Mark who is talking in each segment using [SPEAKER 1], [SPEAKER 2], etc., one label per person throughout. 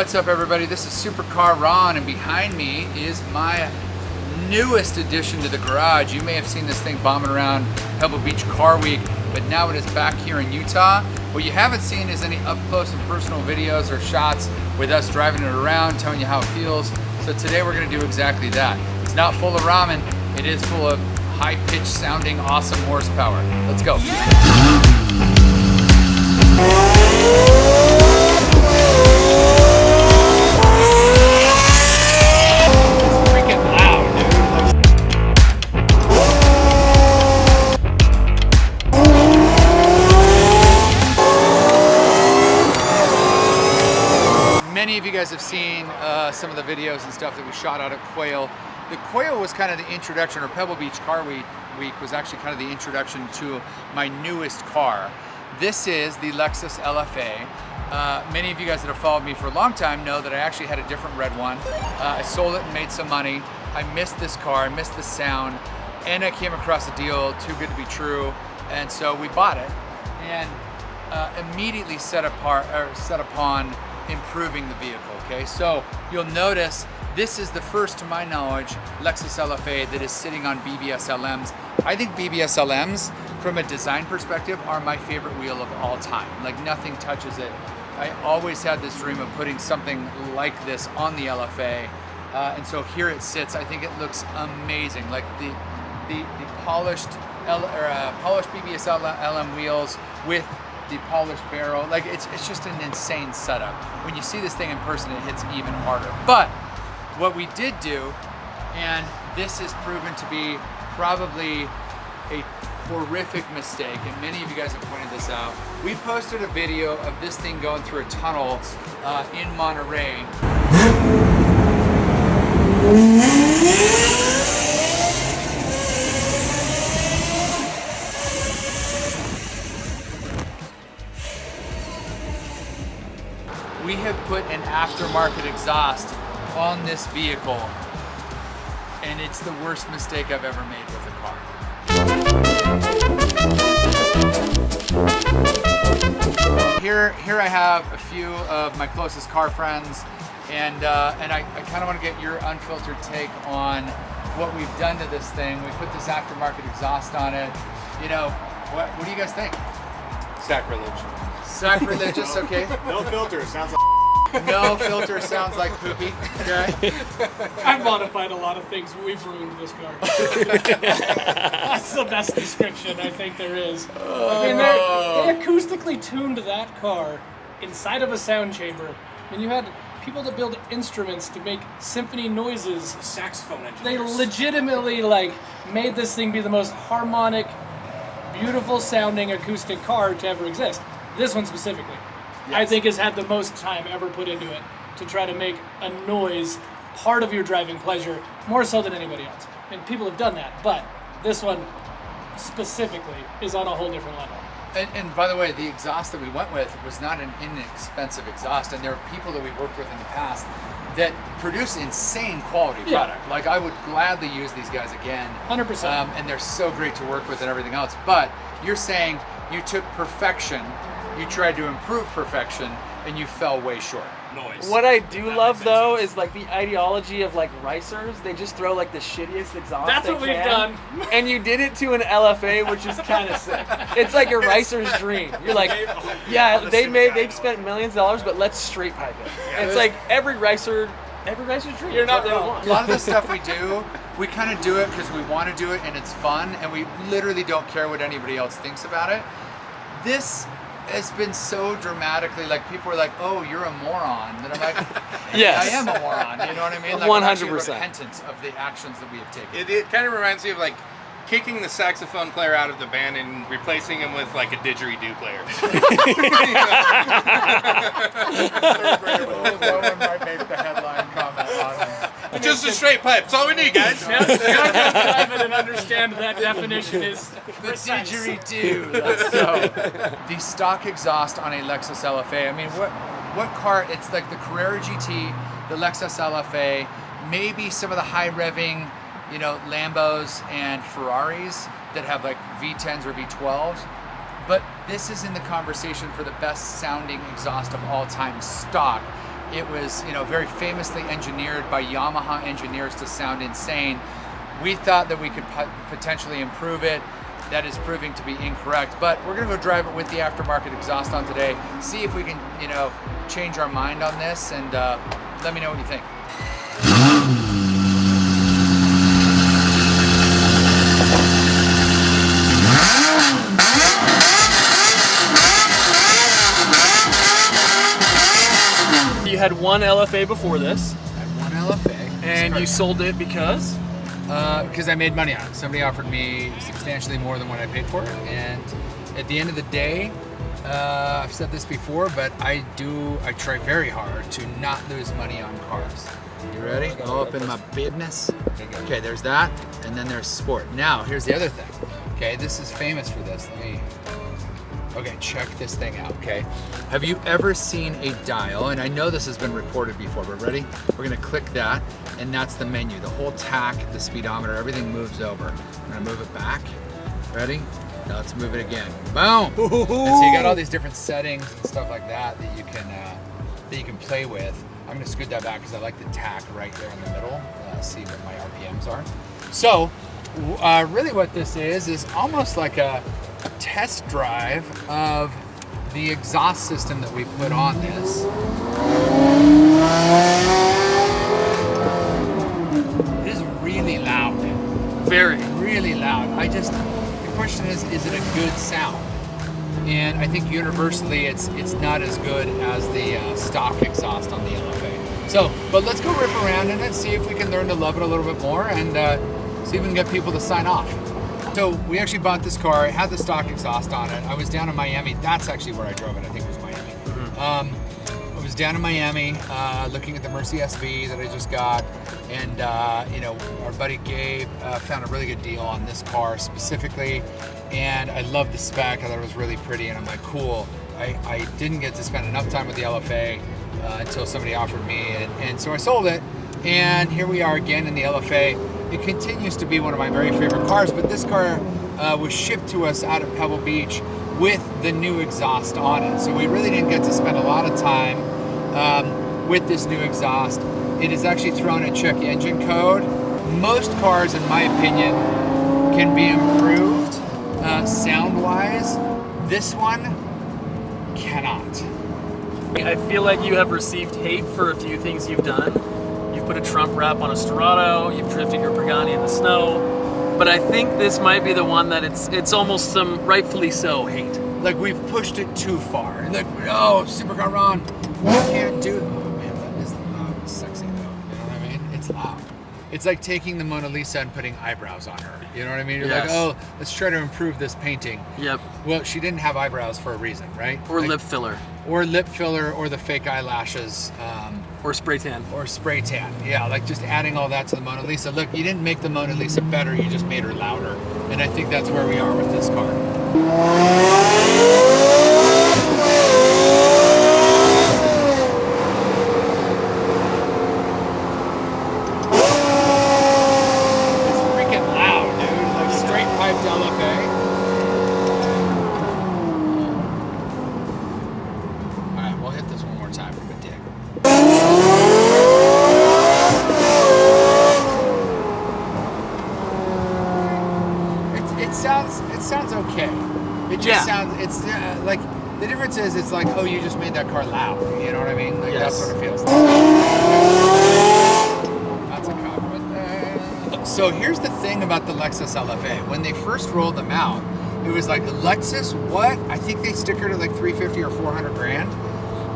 [SPEAKER 1] What's up, everybody? This is Supercar Ron, and behind me is my newest addition to the garage. You may have seen this thing bombing around Pebble Beach Car Week, but now it is back here in Utah. What you haven't seen is any up close and personal videos or shots with us driving it around, telling you how it feels. So today we're going to do exactly that. It's not full of ramen, it is full of high-pitched sounding awesome horsepower. Let's go. Many of you guys have seen some of the videos and stuff that we shot out at Quail. The Quail was kind of the introduction, or Pebble Beach Car Week was actually kind of the introduction to my newest car. This is the Lexus LFA. Many of you guys that have followed me for a long time know that I actually had a different red one. I sold it and made some money. I missed this car, I missed the sound, and I came across a deal too good to be true, and so we bought it and immediately set upon improving the vehicle. Okay, so you'll notice this is the first, to my knowledge, Lexus LFA that is sitting on BBS LMs. I think BBS LMs, from a design perspective, are my favorite wheel of all time. Like, nothing touches it. I always had this dream of putting something like this on the LFA, and so here it sits. I think it looks amazing. Like the polished BBS LM wheels with the polished barrel. Like, it's just an insane setup. When you see this thing in person, it hits even harder. But what we did do, and this is proven to be probably a horrific mistake, and many of you guys have pointed this out. We posted a video of this thing going through a tunnel in Monterey. We have put an aftermarket exhaust on this vehicle, and it's the worst mistake I've ever made with a car. Here I have a few of my closest car friends, and I kind of want to get your unfiltered take on what we've done to this thing. We put this aftermarket exhaust on it. You know, what do you guys think?
[SPEAKER 2] Sacrilege.
[SPEAKER 1] Sacrilegious, okay.
[SPEAKER 2] No filter, sounds like
[SPEAKER 1] No filter sounds like poopy. Okay.
[SPEAKER 3] I've modified a lot of things. We've ruined this car. That's the best description I think there is. I mean, they acoustically tuned that car inside of a sound chamber, and you had people that build instruments to make symphony noises.
[SPEAKER 2] saxophone engineers.
[SPEAKER 3] They legitimately made this thing be the most harmonic, beautiful sounding acoustic car to ever exist. This one specifically. Yes. I think has had the most time ever put into it to try to make a noise part of your driving pleasure, more so than anybody else. And people have done that, but this one specifically is on a whole different level.
[SPEAKER 1] And by the way, the exhaust that we went with was not an inexpensive exhaust, and there are people that we've worked with in the past that produce insane quality product. Like, I would gladly use these guys again.
[SPEAKER 3] 100%.
[SPEAKER 1] And they're so great to work with and everything else. But you're saying you took perfection, you tried to improve perfection, and you fell way short.
[SPEAKER 2] Noise.
[SPEAKER 4] What I do love though is the ideology of ricers. They just throw the shittiest exhaust.
[SPEAKER 3] That's
[SPEAKER 4] they
[SPEAKER 3] what we've
[SPEAKER 4] can.
[SPEAKER 3] done.
[SPEAKER 4] And you did it to an LFA, which is kind of sick. It's like a ricer's dream. You're like, yeah, they've spent millions of dollars, but let's straight pipe it. Yeah, it's like every ricer's dream.
[SPEAKER 3] You're not wrong.
[SPEAKER 1] A lot of the stuff we do, we kind of do it because we want to do it and it's fun, and we literally don't care what anybody else thinks about it. This has been so dramatically, people are like, oh, you're a moron. And I'm like,
[SPEAKER 4] yes.
[SPEAKER 1] I am a moron. You know what I mean?
[SPEAKER 4] 100%.
[SPEAKER 1] Repentance of the actions that we have taken.
[SPEAKER 2] It kind of reminds me of kicking the saxophone player out of the band and replacing him with a didgeridoo player.
[SPEAKER 1] Third grader with no one might make the headline comment on it.
[SPEAKER 2] Just a straight pipe. That's all we need, guys.
[SPEAKER 3] Now dive in and understand that definition is
[SPEAKER 1] the
[SPEAKER 3] precise.
[SPEAKER 1] didgeridoo. Let's go. The stock exhaust on a Lexus LFA. I mean, what car? It's like the Carrera GT, the Lexus LFA, maybe some of the high revving, Lambos and Ferraris that have V10s or V12s. But this is in the conversation for the best sounding exhaust of all time, stock. it was, you know, very famously engineered by Yamaha engineers to sound insane. We thought that we could potentially improve it. That is proving to be incorrect, but we're gonna go drive it with the aftermarket exhaust on today, see if we can, you know, change our mind on this, and let me know what you think.
[SPEAKER 4] You had one LFA before this,
[SPEAKER 1] I had one LFA.
[SPEAKER 4] and you sold it because?
[SPEAKER 1] Because I made money on it. Somebody offered me substantially more than what I paid for it, and at the end of the day, I've said this before, but I try very hard to not lose money on cars. You ready? Go up in my business. Okay, there's that, and then there's sport. Now, here's the other thing. Okay, this is famous for this. Okay, check this thing out, okay? Have you ever seen a dial, and I know this has been recorded before, but ready? We're gonna click that, and that's the menu. The whole tack, the speedometer, everything moves over. I'm gonna move it back. Ready? Now let's move it again. Boom! And so you got all these different settings and stuff like that that you can play with. I'm gonna scoot that back because I like the tack right there in the middle. See what my RPMs are. So, really what this is almost like a test drive of the exhaust system that we put on this. It is really loud.
[SPEAKER 4] Very.
[SPEAKER 1] Really loud. The question is it a good sound? And I think universally it's not as good as the stock exhaust on the LFA. So, but let's go rip around in it, see if we can learn to love it a little bit more, and see if we can get people to sign off. So we actually bought this car. It had the stock exhaust on it. I was down in Miami. That's actually where I drove it. I think it was Miami. I was down in Miami looking at the Mercy SV that I just got, and you know, our buddy Gabe found a really good deal on this car specifically, and I loved the spec. I thought it was really pretty, and I'm like, cool. I didn't get to spend enough time with the LFA until somebody offered me, and so I sold it, and here we are again in the LFA. It continues to be one of my very favorite cars, but this car was shipped to us out of Pebble Beach with the new exhaust on it. So we really didn't get to spend a lot of time with this new exhaust. It is actually thrown a check engine code. Most cars, in my opinion, can be improved sound-wise. This one cannot.
[SPEAKER 4] I feel like you have received hate for a few things you've done. You've put a Trump wrap on a Storado, you've drifted your Pagani in the snow, but I think this might be the one that it's almost some rightfully so hate.
[SPEAKER 1] Like we've pushed it too far. Like, oh, Supercar Ron, you can't do it. Oh man, that is loud and sexy though. You know what I mean? It's loud. It's like taking the Mona Lisa and putting eyebrows on her. You know what I mean? You're
[SPEAKER 4] Yes.
[SPEAKER 1] like, oh, let's try to improve this painting.
[SPEAKER 4] Yep.
[SPEAKER 1] Well, she didn't have eyebrows for a reason, right?
[SPEAKER 4] Or
[SPEAKER 1] Like,
[SPEAKER 4] lip filler.
[SPEAKER 1] Or lip filler, or the fake eyelashes.
[SPEAKER 4] Or spray tan.
[SPEAKER 1] Or spray tan. Yeah, like just adding all that to the Mona Lisa. Look, you didn't make the Mona Lisa better, you just made her louder. And I think that's where we are with this car. It's freaking loud, dude. Like straight piped LFA. Alright, we'll hit this one more time for a dig. It sounds okay. It just sounds. It's like the difference is it's like, oh, you just made that car loud. You know what I mean? Like
[SPEAKER 4] Yes.
[SPEAKER 1] that's what it feels like. That's a compliment. So here's the thing about the Lexus LFA. When they first rolled them out, it was like, Lexus, what? I think they stickered at like 350 or 400 grand.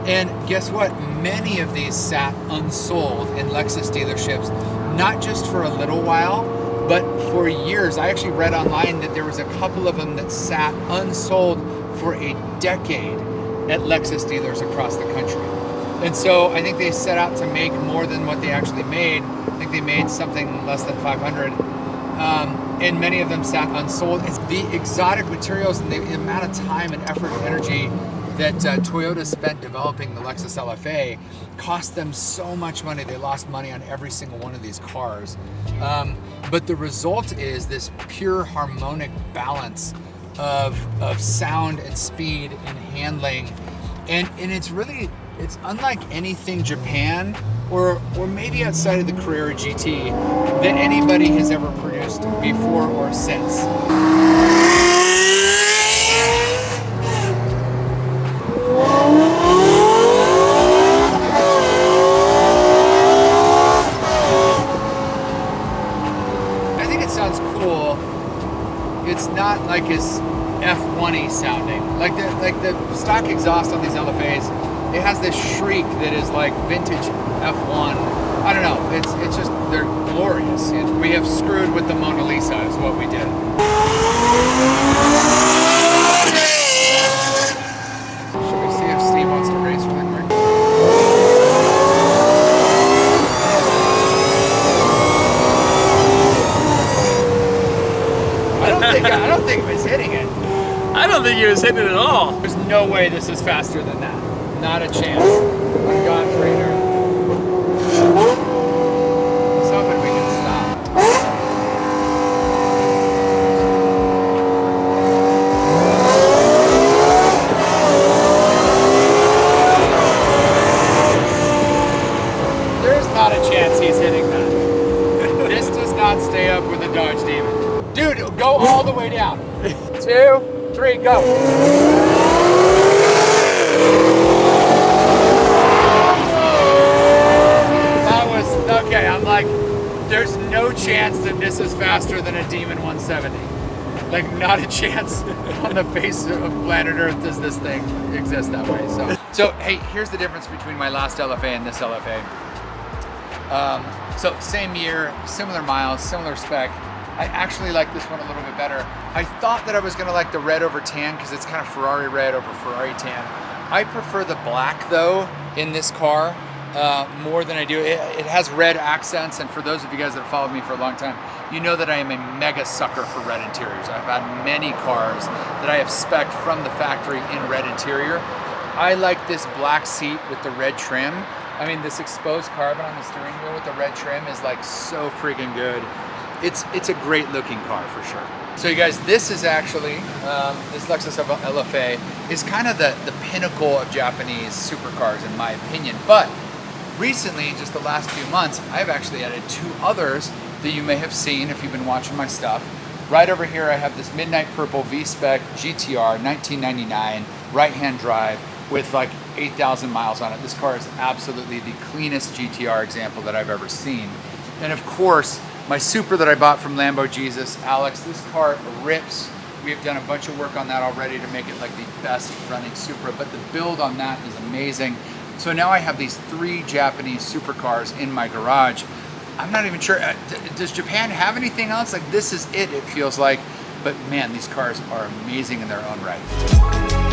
[SPEAKER 1] And guess what? Many of these sat unsold in Lexus dealerships, not just for a little while, but for years. I actually read online that there was a couple of them that sat unsold for a decade at Lexus dealers across the country. And so I think they set out to make more than what they actually made. I think they made something less than 500. And many of them sat unsold. It's the exotic materials and the amount of time and effort and energy that Toyota spent developing the Lexus LFA cost them so much money. They lost money on every single one of these cars. But the result is this pure harmonic balance of sound and speed and handling And it's unlike anything Japan or maybe outside of the Carrera GT that anybody has ever produced before or since. I think it sounds cool. It's not like as F1-y sounding. Like the stock exhaust on these LFAs, it has this shriek that is like vintage F1. I don't know. It's just, they're glorious. We have screwed with the Mona Lisa is what we did. Should we see if Steve wants to race really quick? I don't think he was hitting it.
[SPEAKER 4] I don't think he was hitting it at all.
[SPEAKER 1] There's no way this is faster than that. Not a chance. I'm gone for either. Let's hope we can stop. There's not a chance he's hitting that. This does not stay up with a Dodge Demon. Dude, go all the way down. 2, 3, go. That was, okay, I'm like, there's no chance that this is faster than a Demon 170. Like, not a chance on the face of planet Earth does this thing exist that way. So hey, here's the difference between my last LFA and this LFA. So same year, similar miles, similar spec. I actually like this one a little bit better. I thought that I was gonna like the red over tan because it's kind of Ferrari red over Ferrari tan. I prefer the black though in this car more than I do. It has red accents, and for those of you guys that have followed me for a long time, you know that I am a mega sucker for red interiors. I've had many cars that I have spec'd from the factory in red interior. I like this black seat with the red trim. I mean, this exposed carbon on the steering wheel with the red trim is like so freaking good. It's a great looking car for sure. So you guys, this is actually, this Lexus LFA is kind of the pinnacle of Japanese supercars in my opinion. But recently, just the last few months, I've actually added 2 others that you may have seen if you've been watching my stuff. Right over here, I have this Midnight Purple V-Spec GTR 1999 right-hand drive with like 8,000 miles on it. This car is absolutely the cleanest GTR example that I've ever seen. And of course, my Supra that I bought from Lambo Jesus, Alex, this car rips. We've done a bunch of work on that already to make it like the best running Supra, but the build on that is amazing. So now I have these 3 Japanese supercars in my garage. I'm not even sure, does Japan have anything else? Like this is it feels like, but man, these cars are amazing in their own right.